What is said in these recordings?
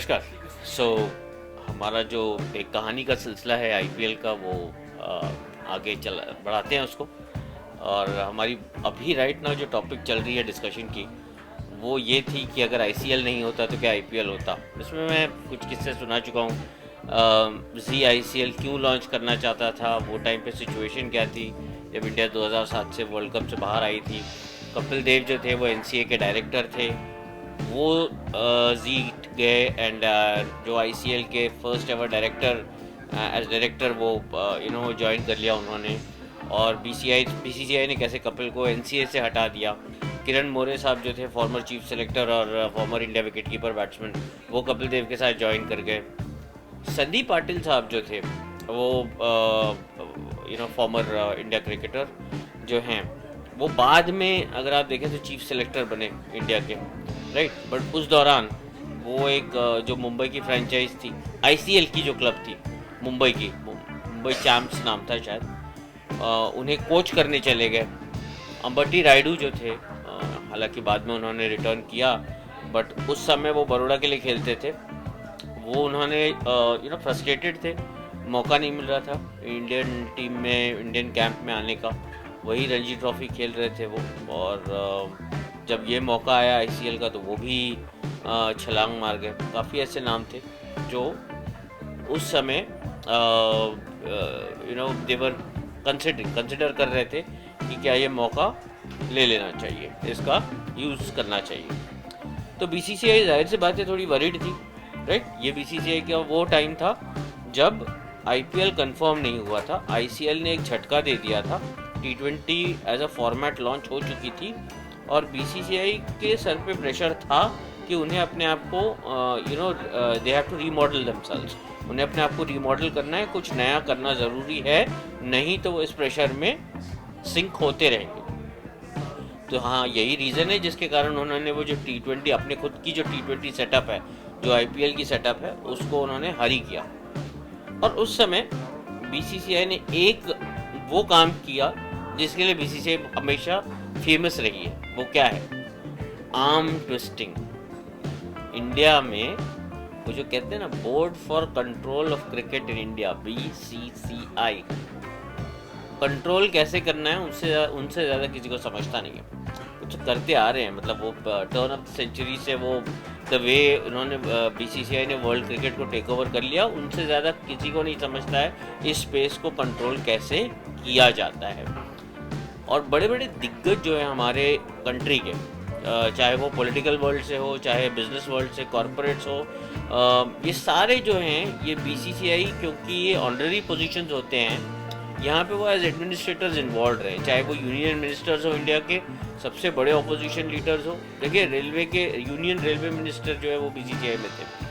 नमस्कार। हमारा जो एक कहानी का सिलसिला है आईपीएल का वो आगे चल बढ़ाते हैं उसको। और हमारी अभी राइट नाउ जो टॉपिक चल रही है डिस्कशन की वो ये थी कि अगर आईसीएल नहीं होता तो क्या आईपीएल होता। इसमें मैं कुछ किस्से सुना चुका हूँ। जी आईसीएल क्यों लॉन्च करना चाहता था, वो टाइम पे सिचुएशन क्या थी जब इंडिया 2007 से वर्ल्ड कप से बाहर आई थी। कपिल देव जो थे वो एनसीए के डायरेक्टर थे, वो जीत गए एंड जो आईसीएल के first ever director as director वो ज्वाइन कर लिया उन्होंने। और बीसीसीआई ने कैसे कपिल को एनसीए से हटा दिया। किरण मोरे साहब जो थे फॉर्मर चीफ सेलेक्टर और farmer India wicket keeper batsman, वो कपिल देव के साथ ज्वाइन कर गए। संदीप पाटिल साहब जो थे वो फॉर्मर इंडिया क्रिकेटर जो हैं, वो बाद में अगर आप देखें तो चीफ सेलेक्टर बने इंडिया के, राइट। बट उस दौरान वो एक जो मुंबई की फ्रेंचाइज थी, आईसीएल की जो क्लब थी मुंबई की, मुंबई चैम्प्स नाम था शायद, उन्हें कोच करने चले गए। अंबटी रायडू जो थे, हालांकि बाद में उन्होंने रिटर्न किया, बट उस समय वो बड़ौदा के लिए खेलते थे। वो उन्होंने फ्रस्ट्रेटेड थे, मौका नहीं मिल रहा था इंडियन टीम में, इंडियन कैंप में आने का। वही रणजी ट्रॉफी खेल रहे थे वो, और जब ये मौका आया आईसीएल का तो वो भी छलांग मार गए। काफ़ी ऐसे नाम थे जो उस समय देवर कंसिडर कर रहे थे कि क्या ये मौका ले लेना चाहिए, इसका यूज़ करना चाहिए। तो बीसीसीआई जाहिर सी बात है थोड़ी वरीड थी, राइट। ये बीसीसीआई का वो टाइम था जब आईपीएल कंफर्म नहीं हुआ था। आईसीएल ने एक झटका दे दिया था, टी20 एज अ फॉर्मेट लॉन्च हो चुकी थी और बीसीसीआई के सर पे प्रेशर था कि उन्हें अपने आप को they have to remodel themselves, उन्हें अपने आप को रीमॉडल करना है, कुछ नया करना ज़रूरी है, नहीं तो वो इस प्रेशर में सिंक होते रहेंगे। तो हाँ, यही रीज़न है जिसके कारण उन्होंने वो जो टी20 अपने खुद की जो टी20 सेटअप है, जो आईपीएल की सेटअप है, उसको उन्होंने हरी किया। और उस समय बीसीसीआई ने एक वो काम किया जिसके लिए बीसीसीआई हमेशा फेमस रही है। वो क्या है? Arm twisting. इंडिया में वो जो कहते हैं ना, board for control of cricket in India, BCCI, control कैसे करना है उनसे ज़्यादा किसी को समझता नहीं है। कुछ करते आ रहे हैं, मतलब वो टर्न ऑफ सेंचुरी से वो द वे उन्होंने बीसीसीआई ने वर्ल्ड क्रिकेट को टेक ओवर कर लिया, उनसे ज़्यादा किसी को नहीं समझता है इस स्पेस को कंट्रोल कैसे किया जाता है। और बड़े बड़े दिग्गज जो है हमारे कंट्री के, चाहे वो पॉलिटिकल वर्ल्ड से हो, चाहे बिजनेस वर्ल्ड से, कॉरपोरेट्स हो, ये सारे जो हैं ये बीसीसीआई, क्योंकि ये ऑनररी पोजीशंस होते हैं, यहाँ पे वो एज एडमिनिस्ट्रेटर्स इन्वॉल्व रहे, चाहे वो यूनियन मिनिस्टर्स हो, इंडिया के सबसे बड़े ऑपोजिशन लीडर्स हो। देखिए, रेलवे के यूनियन रेलवे मिनिस्टर जो है वो बीसीसीआई में थे,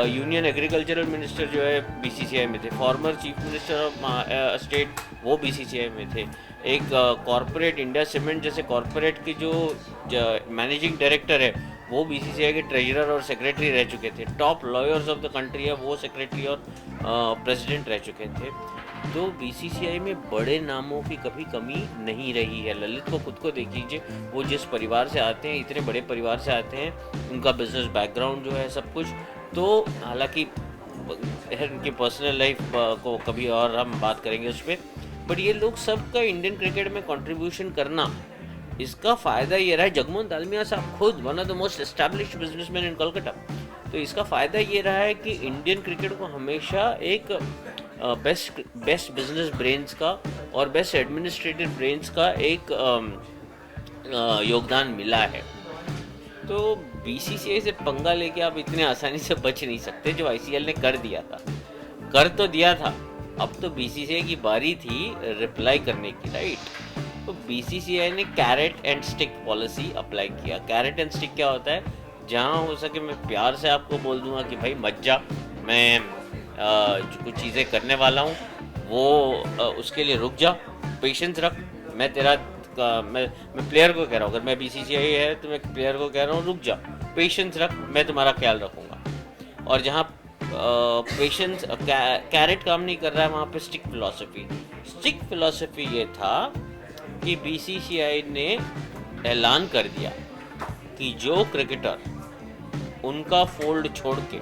यूनियन एग्रीकल्चरल मिनिस्टर जो है बीसीसीआई में थे, former chief minister of state वो बीसीसीआई में थे। एक कॉरपोरेट इंडिया सीमेंट जैसे कॉरपोरेट की जो मैनेजिंग डायरेक्टर है वो बीसीसीआई के ट्रेजरर और सेक्रेटरी रह चुके थे। Top lawyers of the country है वो सेक्रेटरी और प्रेसिडेंट रह चुके थे। तो बीसीसीआई में बड़े नामों की कभी कमी नहीं रही है। ललित को खुद को देख लीजिए, वो जिस परिवार से आते हैं, इतने बड़े परिवार से आते हैं, उनका बिजनेस बैकग्राउंड जो है सब कुछ, तो हालांकि उनकी पर्सनल लाइफ को कभी और हम बात करेंगे उस पर, बट ये लोग सबका इंडियन क्रिकेट में कंट्रीब्यूशन करना, इसका फ़ायदा ये रहा है। जगमोहन दालमिया साहब खुद one of the most established businessman in Kolkata, तो इसका फ़ायदा ये रहा है कि इंडियन क्रिकेट को हमेशा एक बेस्ट बिजनेस ब्रेन्स का और बेस्ट एडमिनिस्ट्रेटिव ब्रेन्स का एक योगदान मिला है। तो बीसीसीआई से पंगा लेके आप इतने आसानी से बच नहीं सकते। जो आईसीएल ने कर दिया था, कर तो दिया था, अब तो बीसीसीआई की बारी थी रिप्लाई करने की, राइट। तो बीसीसीआई ने carrot and stick policy apply किया। कैरेट एंड स्टिक क्या होता है? जहाँ हो सके मैं प्यार से आपको बोल दूंगा कि भाई मत जा, मैं कुछ चीज़ें करने वाला हूँ, वो उसके लिए रुक जा, पेशेंस रख। मैं तेरा मैं प्लेयर को कह रहा हूँ, अगर मैं बीसीसीआई है तो मैं प्लेयर को कह रहा हूँ रुक जा, पेशेंस रख, मैं तुम्हारा ख्याल रखूँगा। और जहाँ पेशेंस कैरेट काम नहीं कर रहा है, वहाँ पे स्टिक फिलॉसफी ये था कि बीसीसीआई ने ऐलान कर दिया कि जो क्रिकेटर उनका फोल्ड छोड़ के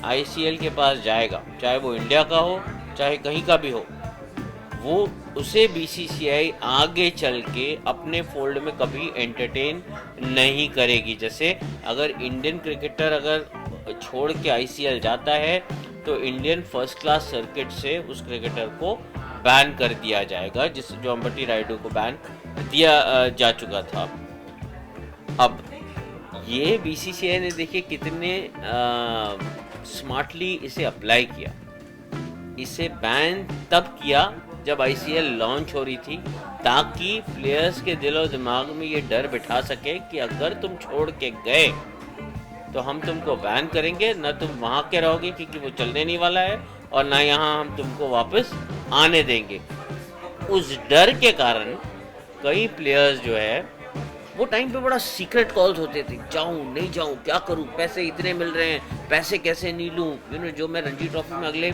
आईसीएल के पास जाएगा, चाहे वो इंडिया का हो चाहे कहीं का भी हो, वो उसे बीसीसीआई आगे चल के अपने फोल्ड में कभी एंटरटेन नहीं करेगी। जैसे अगर इंडियन क्रिकेटर अगर छोड़ के आईसीएल जाता है तो इंडियन फर्स्ट क्लास सर्किट से उस क्रिकेटर को बैन कर दिया जाएगा, जिससे जो अंबटी रायडू को बैन दिया जा चुका था। अब ये बीसीसीआई ने देखिए कितने स्मार्टली इसे अप्लाई किया। इसे बैन तब किया जब आईसीएल लॉन्च हो रही थी, ताकि प्लेयर्स के दिल और दिमाग में ये डर बिठा सके कि अगर तुम छोड़ के गए तो हम तुमको बैन करेंगे, ना तुम वहाँ के रहोगे क्योंकि वो चलने नहीं वाला है, और ना यहाँ हम तुमको वापस आने देंगे। उस डर के कारण कई प्लेयर्स जो है वो टाइम पे बड़ा सीक्रेट कॉल्स होते थे, जाऊँ नहीं जाऊँ, क्या करूँ, पैसे इतने मिल रहे हैं, पैसे कैसे नहीं लूँ, जो मैं रणजी ट्रॉफी में अगले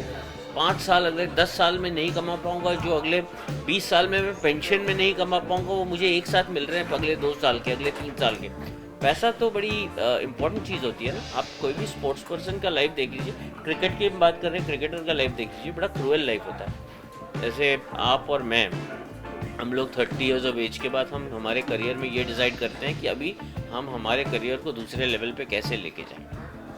5 साल, अगले 10 साल में नहीं कमा पाऊंगा, जो अगले 20 साल में मैं पेंशन में नहीं कमा पाऊंगा, वो मुझे एक साथ मिल रहे हैं अगले 2 साल के, अगले 3 साल के। पैसा तो बड़ी इंपॉर्टेंट चीज़ होती है ना। आप कोई भी स्पोर्ट्स पर्सन का लाइफ देख लीजिए, क्रिकेट की बात कर रहे हैं, क्रिकेटर का लाइफ देख लीजिए, बड़ा क्रूअल लाइफ होता है। जैसे आप और मैं, हम लोग 30 ईयर्स ऑफ एज के बाद हम हमारे करियर में ये डिसाइड करते हैं कि अभी हम हमारे करियर को दूसरे लेवल पे कैसे लेके जाएं,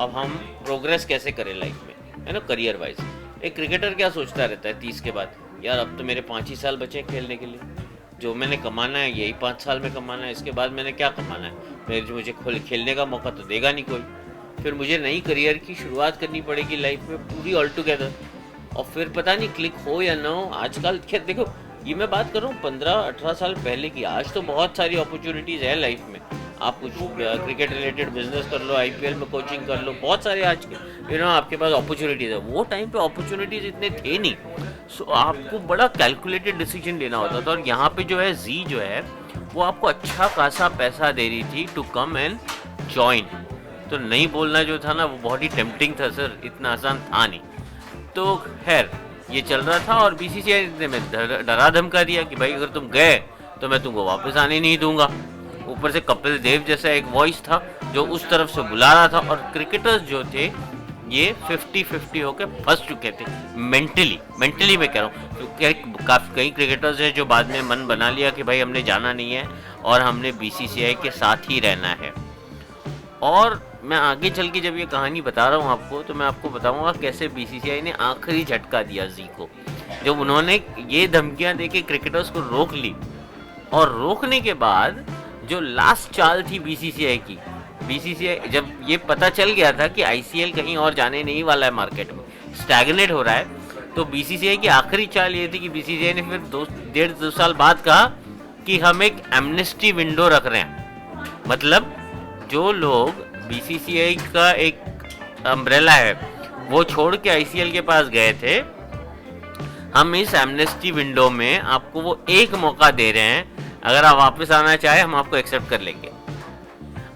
अब हम प्रोग्रेस कैसे करें लाइफ में, है ना, करियर वाइज। एक क्रिकेटर क्या सोचता रहता है 30 के बाद, यार अब तो मेरे 5 ही साल बचे हैं खेलने के लिए, जो मैंने कमाना है यही 5 साल में कमाना है, इसके बाद मैंने क्या कमाना है, मुझे खेलने का मौका तो देगा नहीं कोई, फिर मुझे नई करियर की शुरुआत करनी पड़ेगी लाइफ में पूरी ऑल टुगेदर। और फिर पता नहीं क्लिक हो या ना हो। आजकल देखो, ये मैं बात कर रहा हूँ 15-18 साल पहले की। आज तो बहुत सारी अपॉर्चुनिटीज़ है लाइफ में, आप कुछ क्रिकेट रिलेटेड बिजनेस कर लो, आईपीएल में कोचिंग कर लो, बहुत सारे आज के आपके पास अपॉर्चुनिटीज़ है। वो टाइम पे अपॉर्चुनिटीज़ इतने थे नहीं, सो आपको बड़ा कैलकुलेटेड डिसीजन लेना होता था। और यहाँ पे जो है जी जो है वो आपको अच्छा खासा पैसा दे रही थी टू कम एंड ज्वाइन। तो नहीं बोलना जो था ना वो बहुत ही टेम्पटिंग था सर, इतना आसान था नहीं। तो खैर ये चल रहा था और बीसीसीआई ने में डरा धमका दिया कि भाई अगर तुम गए तो मैं तुमको वापस आने नहीं दूंगा। ऊपर से कपिल देव जैसा एक वॉइस था जो उस तरफ से बुला रहा था, और क्रिकेटर्स जो थे ये 50-50 होके फंस चुके थे मेंटली मैं कह रहा हूँ। तो कई क्रिकेटर्स हैं जो बाद में मन बना लिया कि भाई हमने जाना नहीं है और हमने बीसीसीआई के साथ ही रहना है। और मैं आगे चल के जब ये कहानी बता रहा हूँ आपको, तो मैं आपको बताऊंगा कैसे बीसीसीआई ने आखिरी झटका दिया जी को, जब उन्होंने ये धमकियां देके क्रिकेटर्स को रोक ली। और रोकने के बाद जो लास्ट चाल थी बीसीसीआई की, बीसीसीआई जब ये पता चल गया था कि आईसीएल कहीं और जाने नहीं वाला है, मार्केट में स्टैग्नेट हो रहा है, तो बीसीसीआई की आखिरी चाल ये थी कि बीसीसीआई ने फिर 1.5-2 साल बाद कहा कि हम एक एमनेस्टी विंडो रख रहे हैं। मतलब जो लोग बीसीसीआई का एक अम्ब्रेला है वो छोड़ के आईसीएल के पास गए थे, हम इस एमनेस्टी विंडो में आपको वो एक मौका दे रहे हैं, अगर आप वापस आना चाहे हम आपको एक्सेप्ट कर लेंगे।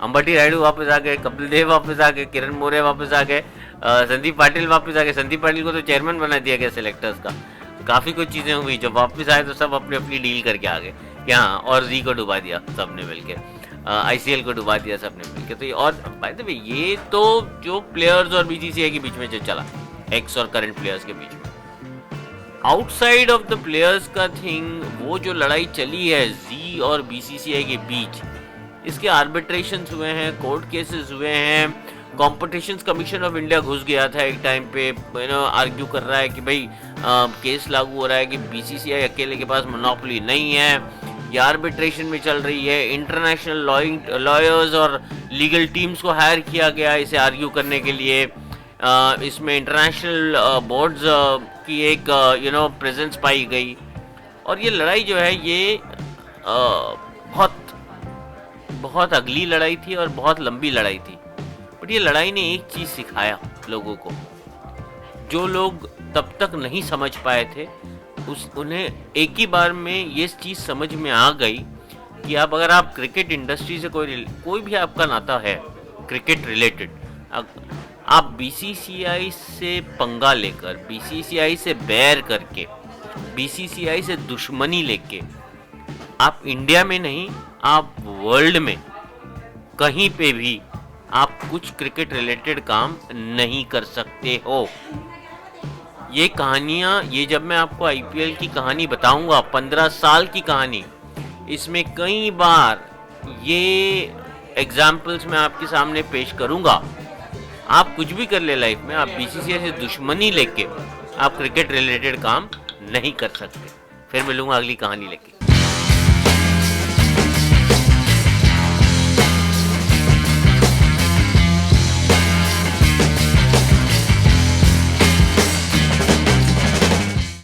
अंबटी रायडू वापस आ गए, कपिल देव वापस आ गए, किरण मोरे वापस आ गए, संदीप पाटिल वापस आ गए। संदीप पाटिल को तो चेयरमैन बना दिया गया सिलेक्टर्स का। काफ़ी कुछ चीज़ें हुई, जब वापस आए तो सब अपनी अपनी डील करके आ गए यहाँ, और जी को डुबा दिया सबने मिलकर, आईसीएल को डुबा दिया सबने मिलकर। तो और बाय द वे ये तो जो प्लेयर्स और बीसीसीआई के बीच में जो चला, एक्स और करंट प्लेयर्स के बीच में, आउटसाइड ऑफ द प्लेयर्स का थिंग, वो जो लड़ाई चली है जी और बीसीसीआई के बीच, इसके आर्बिट्रेशंस हुए हैं, कोर्ट केसेस हुए हैं, कॉम्पिटिशन्स कमीशन ऑफ इंडिया घुस गया था एक टाइम पे, आर्ग्यू कर रहा है कि भाई केस लागू हो रहा है कि बीसीसीआई अकेले के पास मोनोपोली नहीं है, ये आर्बिट्रेशन में चल रही है। इंटरनेशनल लॉयर्स और लीगल टीम्स को हायर किया गया इसे आर्ग्यू करने के लिए। इसमें इंटरनेशनल बोर्ड्स की एक प्रेजेंस पाई गई। और ये लड़ाई जो है ये बहुत अगली लड़ाई थी और बहुत लंबी लड़ाई थी। बट ये लड़ाई ने एक चीज़ सिखाया लोगों को, जो लोग तब तक नहीं समझ पाए थे उन्हें एक ही बार में ये चीज़ समझ में आ गई कि अगर आप क्रिकेट इंडस्ट्री से कोई भी आपका नाता है क्रिकेट रिलेटेड, आप बीसीसीआई से पंगा लेकर, बीसीसीआई से बैर करके, बीसीसीआई से दुश्मनी लेके आप इंडिया में नहीं, आप वर्ल्ड में कहीं पे भी आप कुछ क्रिकेट रिलेटेड काम नहीं कर सकते हो। ये कहानियाँ, ये जब मैं आपको आईपीएल की कहानी बताऊंगा, 15 साल की कहानी, इसमें कई बार ये एग्जाम्पल्स मैं आपके सामने पेश करूंगा। आप कुछ भी कर ले लाइफ में, आप बीसीसीआई से दुश्मनी लेके आप क्रिकेट रिलेटेड काम नहीं कर सकते। फिर मिलूंगा अगली कहानी लेके।